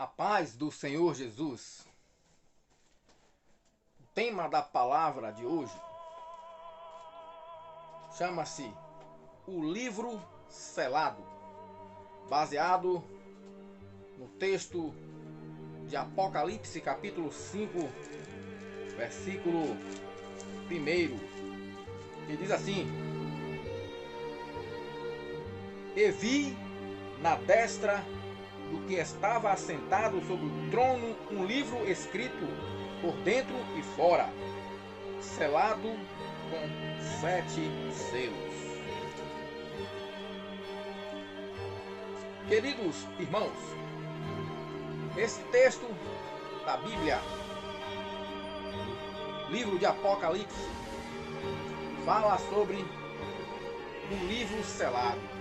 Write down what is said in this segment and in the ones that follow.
A paz do Senhor Jesus. O tema da palavra de hoje chama-se O Livro Selado, baseado no texto de Apocalipse, capítulo 5, versículo 1, que diz assim: E vi na destra do que estava assentado sobre o trono um livro escrito por dentro e fora, selado com 7 selos. Queridos irmãos, esse texto da Bíblia, livro de Apocalipse, fala sobre um livro selado.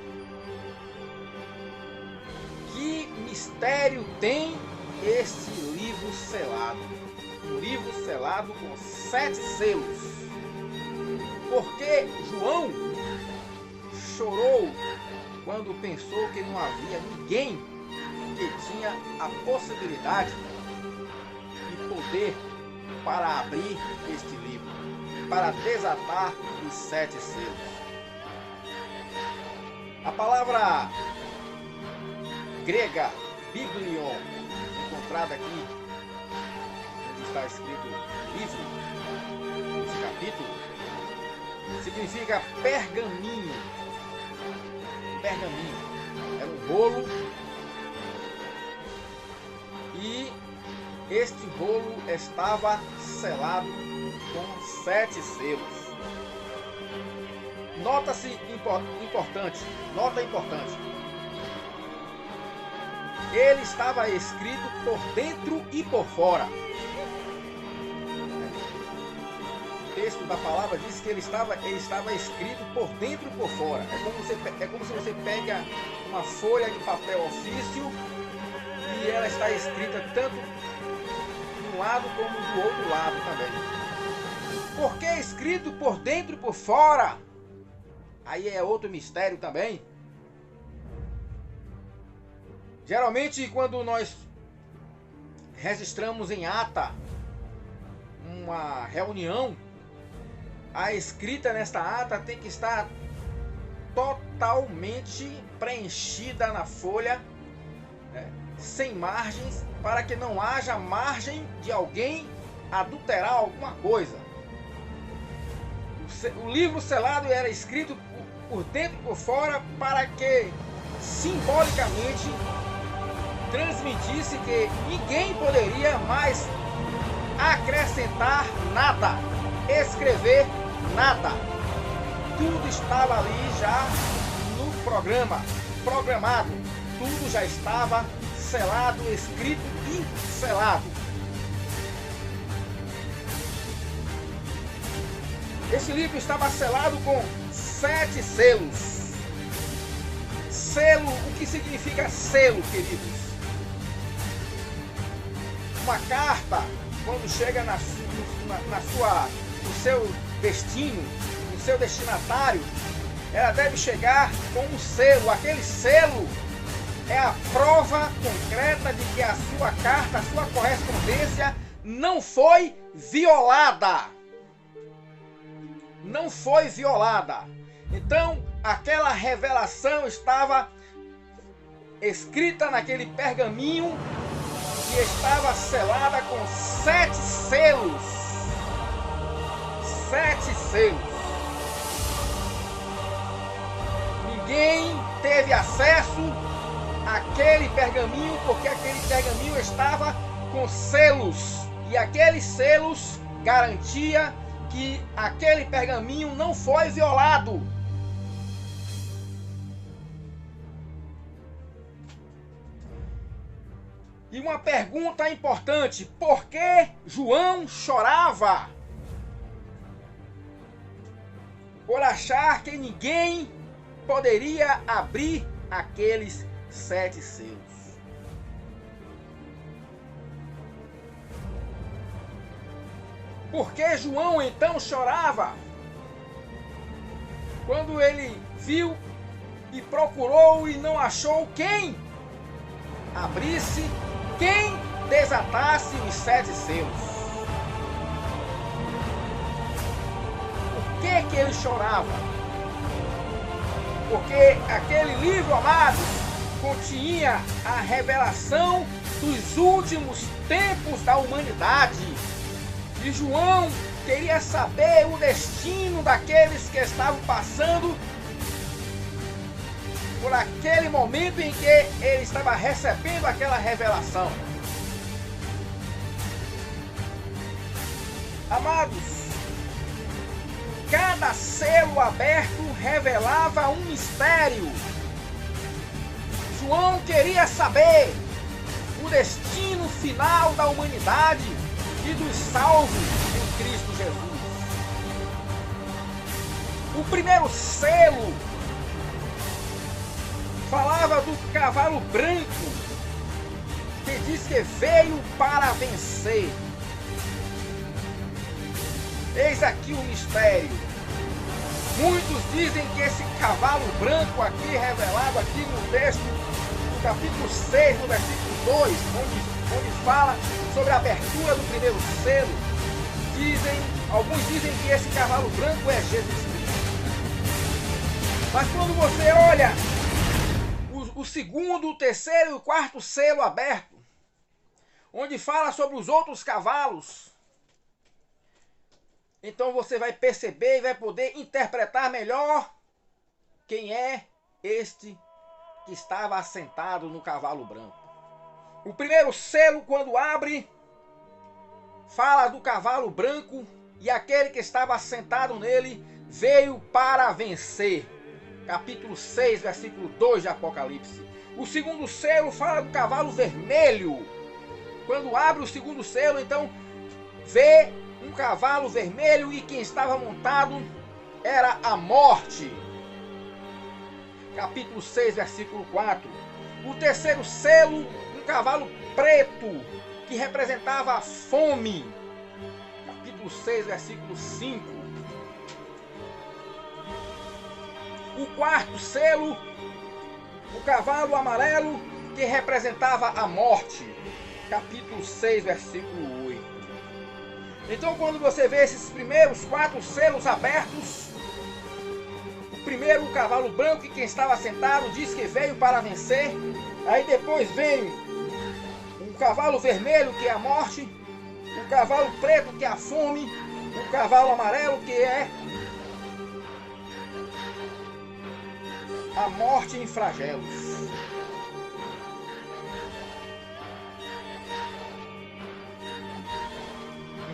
Que mistério tem este livro selado? Um livro selado com 7 selos. Por que João chorou quando pensou que não havia ninguém que tinha a possibilidade e poder para abrir este livro, para desatar os 7 selos? A palavra grega biblion, encontrada aqui onde está escrito livro, esse capítulo, significa pergaminho. Pergaminho é um rolo, e este rolo estava selado com 7 selos. Nota importante. Ele estava escrito por dentro e por fora. O texto da palavra diz que ele estava escrito por dentro e por fora. É como se você pega uma folha de papel ofício e ela está escrita tanto de um lado como do outro lado também. Por que escrito por dentro e por fora? Aí é outro mistério também. Geralmente, quando nós registramos em ata uma reunião, a escrita nesta ata tem que estar totalmente preenchida na folha, sem margens, para que não haja margem de alguém adulterar alguma coisa. O livro selado era escrito por dentro e por fora para que simbolicamente transmitisse que ninguém poderia mais acrescentar nada, escrever nada. Tudo estava ali já no programado. Tudo já estava selado, escrito e selado. Esse livro estava selado com 7 selos. Selo, o que significa selo, queridos? Uma carta, quando chega no seu destino, no seu destinatário, ela deve chegar com um selo. Aquele selo é a prova concreta de que a sua carta, a sua correspondência não foi violada. Não foi violada. Então, aquela revelação estava escrita naquele pergaminho e estava selada com 7 selos. 7 selos. Ninguém teve acesso àquele pergaminho, porque aquele pergaminho estava com selos. E aqueles selos garantia que aquele pergaminho não foi violado. E uma pergunta importante: por que João chorava? Por achar que ninguém poderia abrir aqueles 7 selos. Por que João então chorava? Quando ele viu e procurou e não achou quem abrisse quem desatasse os 7 selos. Por que ele chorava? Porque aquele livro, amados, continha a revelação dos últimos tempos da humanidade. E João queria saber o destino daqueles que estavam passando por aquele momento em que ele estava recebendo aquela revelação. Amados, cada selo aberto revelava um mistério. João queria saber o destino final da humanidade e dos salvos em Cristo Jesus. O primeiro selo falava do cavalo branco, que diz que veio para vencer. Eis aqui o mistério. Muitos dizem que esse cavalo branco aqui, revelado aqui no texto, no capítulo 6, no versículo 2, onde fala sobre a abertura do primeiro selo, alguns dizem que esse cavalo branco é Jesus Cristo. Mas quando você olha o segundo, o terceiro e o quarto selo aberto, onde fala sobre os outros cavalos, então você vai perceber e vai poder interpretar melhor quem é este que estava assentado no cavalo branco. O primeiro selo, quando abre, fala do cavalo branco e aquele que estava assentado nele veio para vencer. Capítulo 6, versículo 2 de Apocalipse. O segundo selo fala do cavalo vermelho. Quando abre o segundo selo, então vê um cavalo vermelho e quem estava montado era a morte. Capítulo 6, versículo 4. O terceiro selo, um cavalo preto, que representava a fome. Capítulo 6, versículo 5. O quarto selo, o cavalo amarelo, que representava a morte. Capítulo 6, versículo 8. Então, quando você vê esses primeiros 4 selos abertos, o primeiro, o cavalo branco, e quem estava sentado diz que veio para vencer. Aí depois vem um cavalo vermelho, que é a morte, o cavalo preto, que é a fome, o cavalo amarelo, que é a morte em flagelos.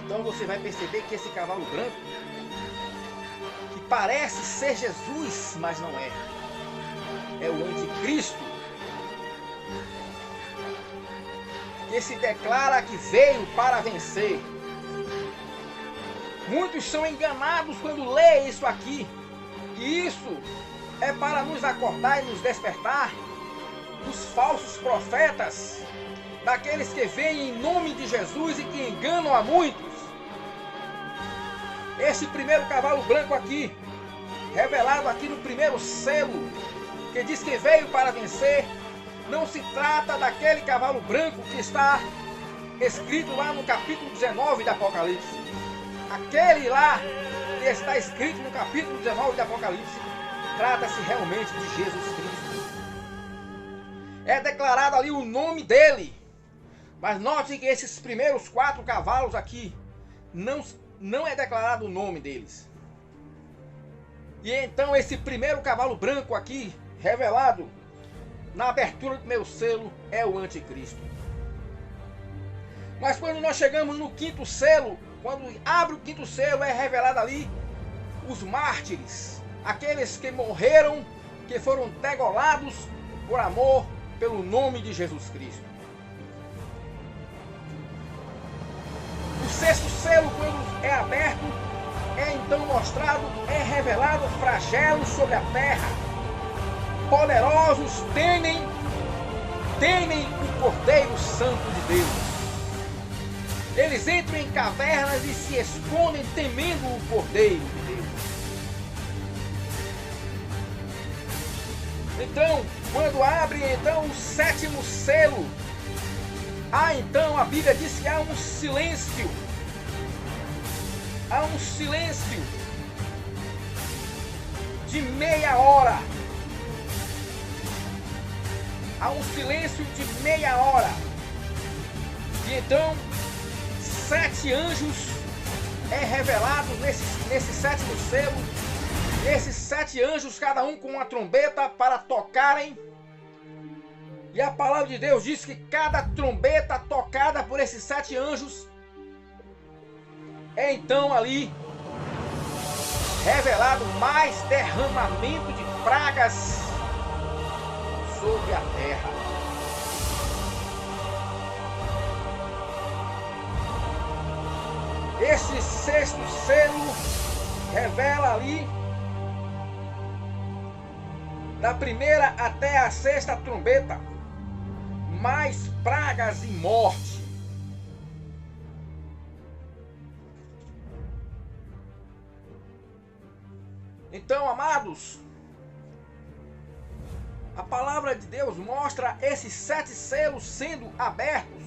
Então você vai perceber que esse cavalo branco, que parece ser Jesus, mas não é. É o anticristo, que se declara que veio para vencer. Muitos são enganados quando lê isso aqui. E isso é para nos acordar e nos despertar dos falsos profetas, daqueles que vêm em nome de Jesus e que enganam a muitos. Esse primeiro cavalo branco aqui, revelado aqui no primeiro selo, que diz que veio para vencer, não se trata daquele cavalo branco que está escrito lá no capítulo 19 de Apocalipse. Aquele lá que está escrito no capítulo 19 de Apocalipse trata-se realmente de Jesus Cristo. É declarado ali o nome dele. Mas note que esses primeiros 4 cavalos aqui não é declarado o nome deles. E então esse primeiro cavalo branco aqui, revelado na abertura do meu selo, é o anticristo. Mas quando nós chegamos no quinto selo, quando abre o quinto selo, é revelado ali os mártires, aqueles que morreram, que foram degolados por amor pelo nome de Jesus Cristo. O sexto selo, quando é aberto, é então mostrado, é revelado flagelos sobre a terra. Poderosos temem o Cordeiro Santo de Deus. Eles entram em cavernas e se escondem temendo o Cordeiro de Deus. Então, quando abre então o sétimo selo, Então a Bíblia diz que há um silêncio. Há um silêncio de meia hora. Há um silêncio de meia hora. E então 7 anjos é revelado nesse sétimo selo. Esses 7 anjos, cada um com uma trombeta para tocarem. E a palavra de Deus diz que cada trombeta tocada por esses 7 anjos é então ali revelado mais derramamento de pragas sobre a terra. Esse sexto selo revela ali, da primeira até a sexta trombeta, mais pragas e morte. Então, amados, a palavra de Deus mostra esses 7 selos sendo abertos.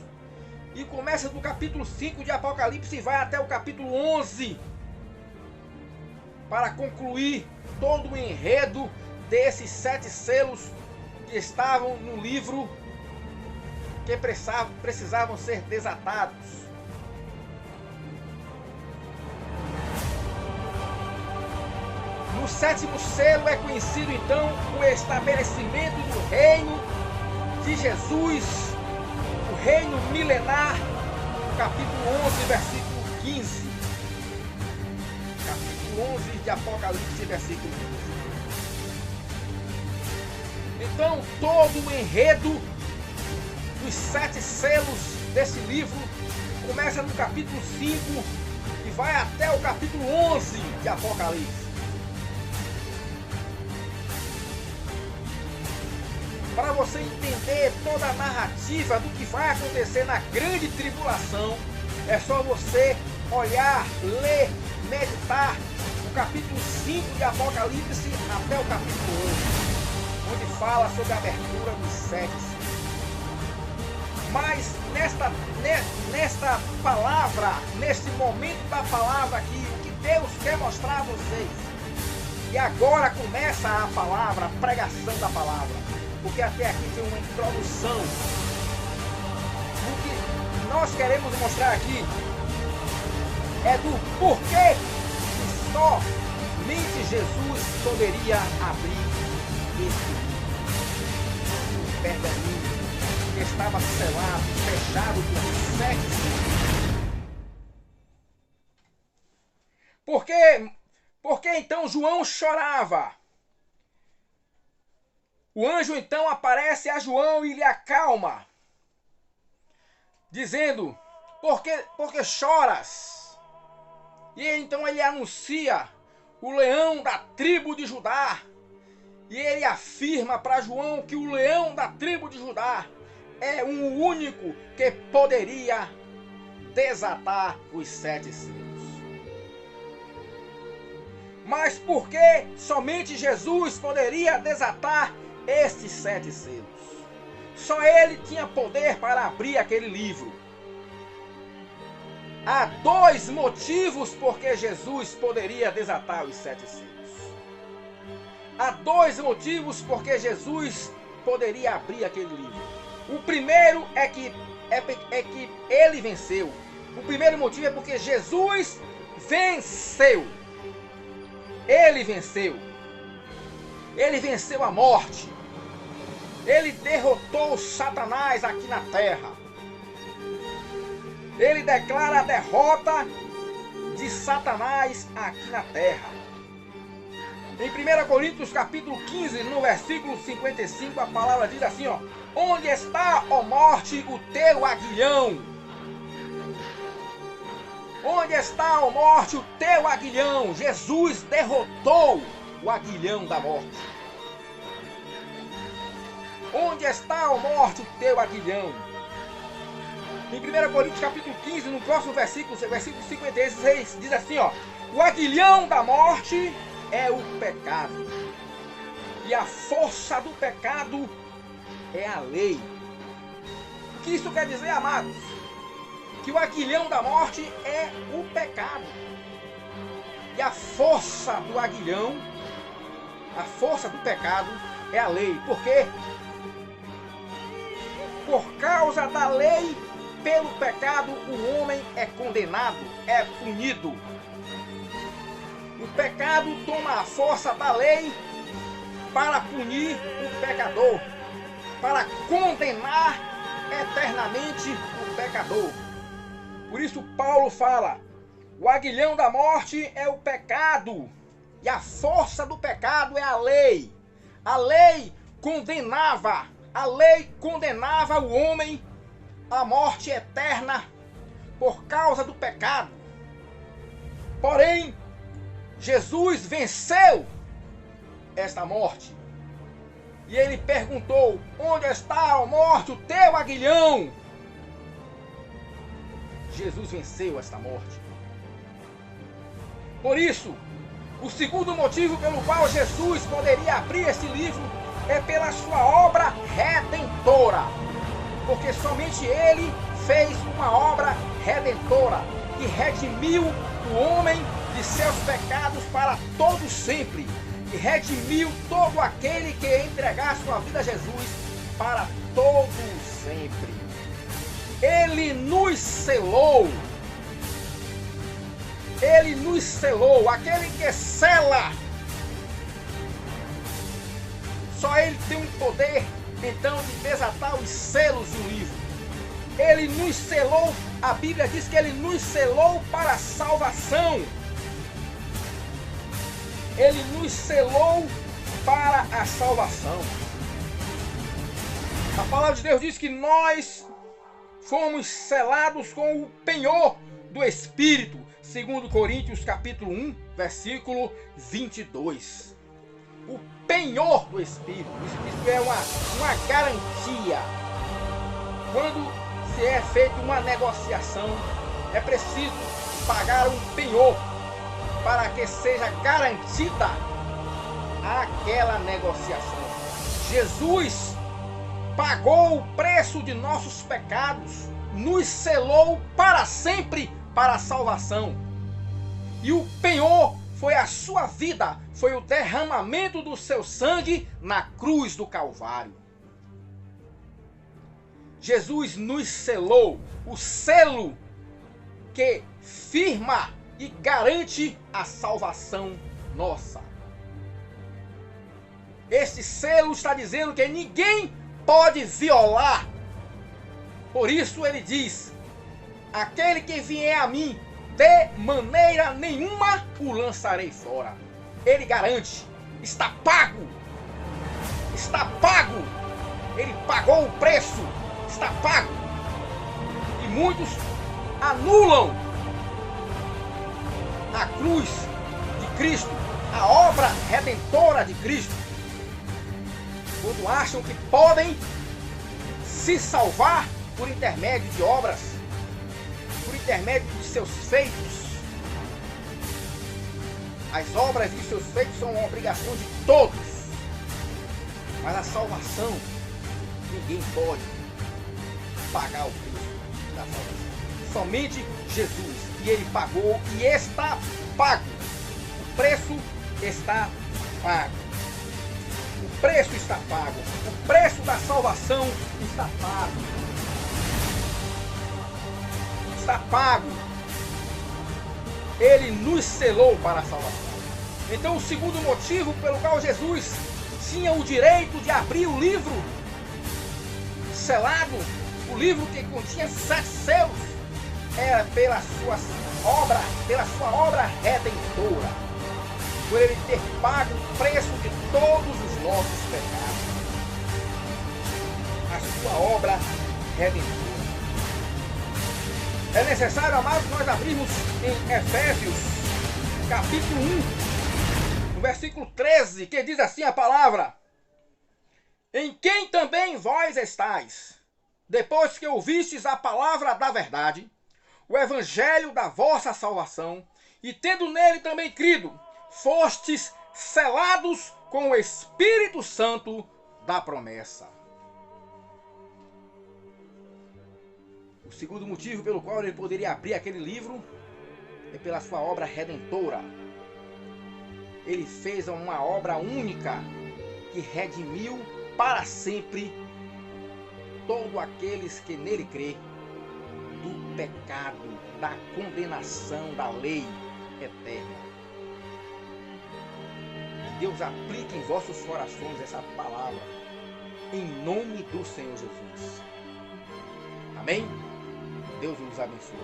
E começa do capítulo 5 de Apocalipse e vai até o capítulo 11. Para concluir todo o enredo desses 7 selos que estavam no livro, que precisavam ser desatados. No sétimo selo é conhecido então o estabelecimento do reino de Jesus, o reino milenar, capítulo 11, versículo 15. Capítulo 11 de Apocalipse, versículo 15. Então todo o enredo dos 7 selos desse livro começa no capítulo 5 e vai até o capítulo 11 de Apocalipse. Para você entender toda a narrativa do que vai acontecer na grande tribulação, é só você olhar, ler, meditar o capítulo 5 de Apocalipse até o capítulo 11, onde fala sobre a abertura dos 7 selos. Mas nesta palavra, neste momento da palavra aqui, o que Deus quer mostrar a vocês, e agora começa a palavra, a pregação da palavra. Porque até aqui tem uma introdução. O que nós queremos mostrar aqui é do porquê que somente Jesus poderia abrir esse pergaminho que estava selado, fechado por 7 selos. Por que então João chorava? O anjo então aparece a João e lhe acalma, dizendo: por que choras? E então ele anuncia o leão da tribo de Judá. E ele afirma para João que o leão da tribo de Judá é o único que poderia desatar os 7 selos. Mas por que somente Jesus poderia desatar estes 7 selos? Só ele tinha poder para abrir aquele livro. Há 2 motivos por que Jesus poderia desatar os 7 selos. Há 2 motivos por que Jesus poderia abrir aquele livro. O primeiro é que ele venceu. O primeiro motivo é porque Jesus venceu. Ele venceu. Ele venceu a morte. Ele derrotou Satanás aqui na terra. Ele declara a derrota de Satanás aqui na terra. Em 1 Coríntios capítulo 15, no versículo 55, a palavra diz assim, ó: onde está, ó morte, o teu aguilhão? Onde está, ó morte, o teu aguilhão? Jesus derrotou o aguilhão da morte. Onde está, ó morte, o teu aguilhão? Em 1 Coríntios capítulo 15, no próximo versículo 56, diz assim, ó: o aguilhão da morte é o pecado, e a força do pecado é a lei. O que isso quer dizer, amados? Que o aguilhão da morte é o pecado. E a força do aguilhão, a força do pecado é a lei. Por quê? Por causa da lei, pelo pecado, o homem é condenado, é punido. O pecado toma a força da lei para punir o pecador, para condenar eternamente o pecador. Por isso Paulo fala, o aguilhão da morte é o pecado, e a força do pecado é a lei. A lei condenava o homem à morte eterna por causa do pecado. Porém, Jesus venceu esta morte. E ele perguntou, onde está, ó morte, o teu aguilhão? Jesus venceu esta morte. Por isso, o segundo motivo pelo qual Jesus poderia abrir esse livro é pela sua obra redentora. Porque somente ele fez uma obra redentora que redimiu o homem de seus pecados para todo sempre. E redimiu todo aquele que entregar sua vida a Jesus para todo sempre. Ele nos selou. Ele nos selou. Aquele que sela, só ele tem o poder, então, de desatar os selos do livro. Ele nos selou. A Bíblia diz que ele nos selou para a salvação. Ele nos selou para a salvação. A palavra de Deus diz que nós fomos selados com o penhor do Espírito, segundo Coríntios capítulo 1, versículo 22. O penhor do Espírito, isso é uma garantia. Quando se é feita uma negociação, é preciso pagar um penhor para que seja garantida aquela negociação. Jesus pagou o preço de nossos pecados, nos selou para sempre para a salvação. E o penhor foi a sua vida, foi o derramamento do seu sangue na cruz do Calvário. Jesus nos selou, o selo que firma e garante a salvação nossa. Esse selo está dizendo que ninguém pode violar. Por isso ele diz, aquele que vier a mim, de maneira nenhuma o lançarei fora. Ele garante, está pago. Está pago. Ele pagou o preço, está pago. E muitos anulam a cruz de Cristo, a obra redentora de Cristo, quando acham que podem se salvar por intermédio de obras, por intermédio de seus feitos. As obras e seus feitos são uma obrigação de todos, mas a salvação, ninguém pode pagar o preço da salvação. Somente Jesus. E ele pagou e está pago. O preço está pago. O preço está pago. O preço da salvação está pago. Está pago. Ele nos selou para a salvação. Então, o segundo motivo pelo qual Jesus tinha o direito de abrir o livro selado, o livro que continha 7 selos, era pela sua obra redentora, por ele ter pago o preço de todos os nossos pecados. A sua obra redentora. É necessário, amados, nós abrirmos em Efésios, capítulo 1, no versículo 13, que diz assim a palavra: em quem também vós estáis, depois que ouvistes a palavra da verdade, o evangelho da vossa salvação, e tendo nele também crido, fostes selados com o Espírito Santo da promessa. O segundo motivo pelo qual ele poderia abrir aquele livro é pela sua obra redentora. Ele fez uma obra única que redimiu para sempre todos aqueles que nele crê do pecado, da condenação, da lei eterna. Que Deus aplique em vossos corações essa palavra, em nome do Senhor Jesus. Amém? Deus nos abençoe.